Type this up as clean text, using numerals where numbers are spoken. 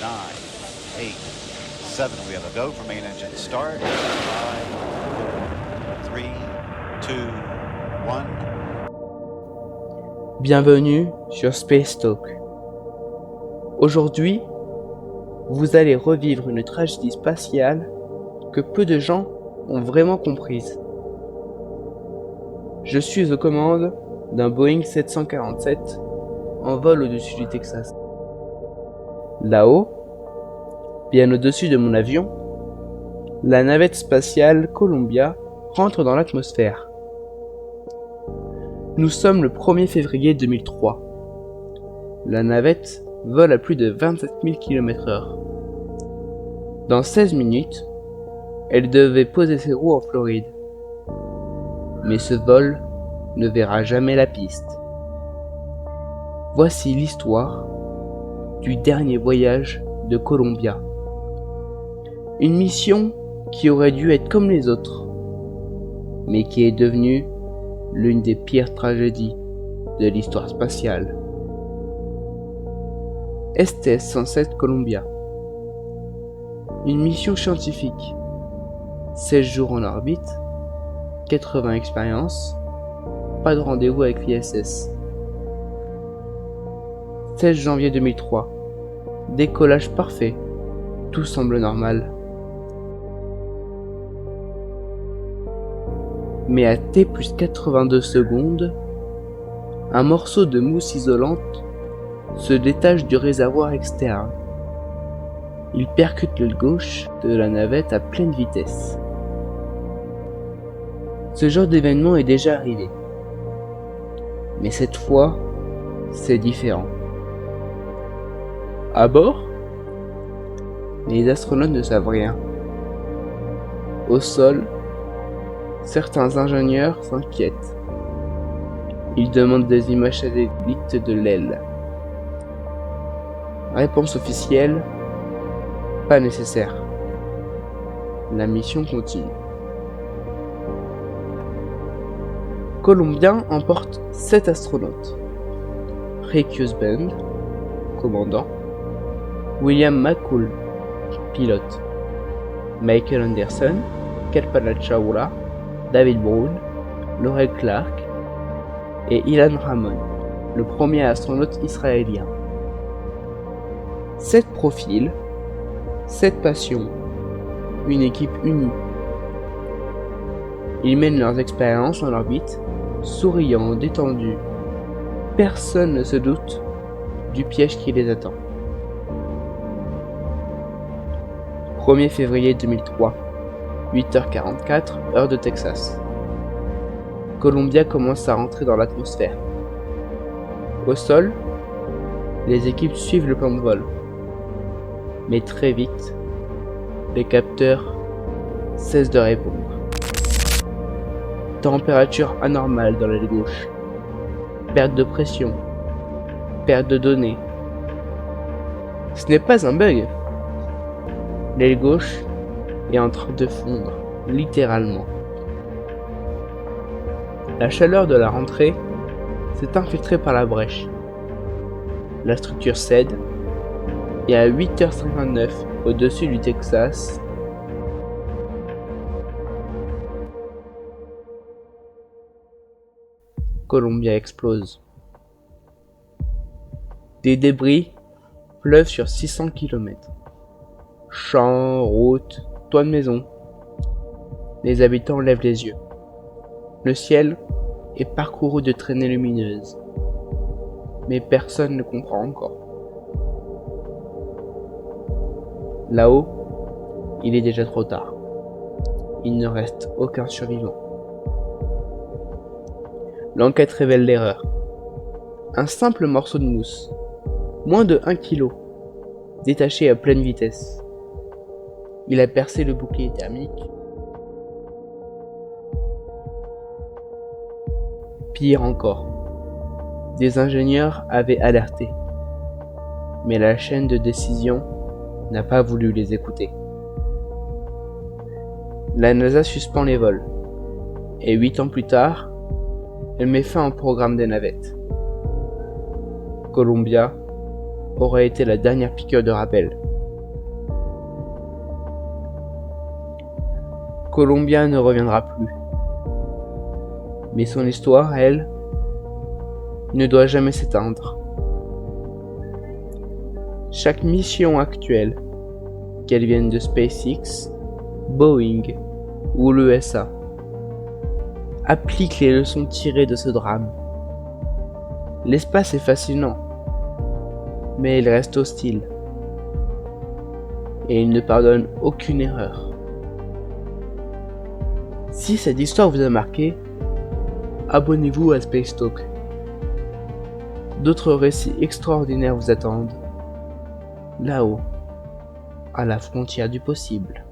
9, 8, 7. We have a go for main engine start. 5, 4, 3, 2, 1. Bienvenue sur Space Talk. Aujourd'hui, vous allez revivre une tragédie spatiale que peu de gens ont vraiment comprise. Je suis aux commandes d'un Boeing 747 en vol au-dessus du Texas. Là-haut, bien au-dessus de mon avion, la navette spatiale Columbia rentre dans l'atmosphère. Nous sommes le 1er février 2003. La navette vole à plus de 27 000 km/h. Dans 16 minutes, elle devait poser ses roues en Floride. Mais ce vol ne verra jamais la piste. Voici l'histoire du dernier voyage de Columbia. Une mission qui aurait dû être comme les autres, mais qui est devenue l'une des pires tragédies de l'histoire spatiale. STS-107 Columbia. Une mission scientifique. 16 jours en orbite, 80 expériences, pas de rendez-vous avec l'ISS. 16 janvier 2003. Décollage parfait. Tout semble normal. Mais à T plus 82 secondes, un morceau de mousse isolante se détache du réservoir externe. Il percute l'aile gauche de la navette à pleine vitesse. Ce genre d'événement est déjà arrivé. Mais cette fois, c'est différent. À bord, les astronautes ne savent rien. Au sol, certains ingénieurs s'inquiètent. Ils demandent des images satellites de l'aile. Réponse officielle, pas nécessaire. La mission continue. Columbia emporte 7 astronautes. Rick Husband, commandant. William McCool, pilote. Michael Anderson, Kalpana Chawla, David Brown, Laurel Clark et Ilan Ramon, le premier astronaute israélien. 7 profils, 7 passions, une équipe unie. Ils mènent leurs expériences en orbite, souriants, détendus. Personne ne se doute du piège qui les attend. 1er février 2003, 8h44, heure de Texas. Columbia commence à rentrer dans l'atmosphère. Au sol, les équipes suivent le plan de vol. Mais très vite, les capteurs cessent de répondre. Température anormale dans l'aile gauche. Perte de pression. Perte de données. Ce n'est pas un bug. L'aile gauche est en train de fondre, littéralement. La chaleur de la rentrée s'est infiltrée par la brèche. La structure cède et à 8h59 au-dessus du Texas, Columbia explose. Des débris pleuvent sur 600 km. Champs, routes, toits de maison. Les habitants lèvent les yeux. Le ciel est parcouru de traînées lumineuses. Mais personne ne comprend encore. Là-haut, il est déjà trop tard. Il ne reste aucun survivant. L'enquête révèle l'erreur. Un simple morceau de mousse, moins de 1 kg, détaché à pleine vitesse. Il a percé le bouclier thermique. Pire encore, des ingénieurs avaient alerté, mais la chaîne de décision n'a pas voulu les écouter. La NASA suspend les vols, et 8 ans plus tard, elle met fin au programme des navettes. Columbia aurait été la dernière piqûre de rappel. Columbia ne reviendra plus. Mais son histoire, elle, ne doit jamais s'éteindre. Chaque mission actuelle, qu'elle vienne de SpaceX, Boeing ou l'ESA, applique les leçons tirées de ce drame. L'espace est fascinant, mais il reste hostile. Et il ne pardonne aucune erreur. Si cette histoire vous a marqué, abonnez-vous à Space Talk. D'autres récits extraordinaires vous attendent, là-haut, à la frontière du possible.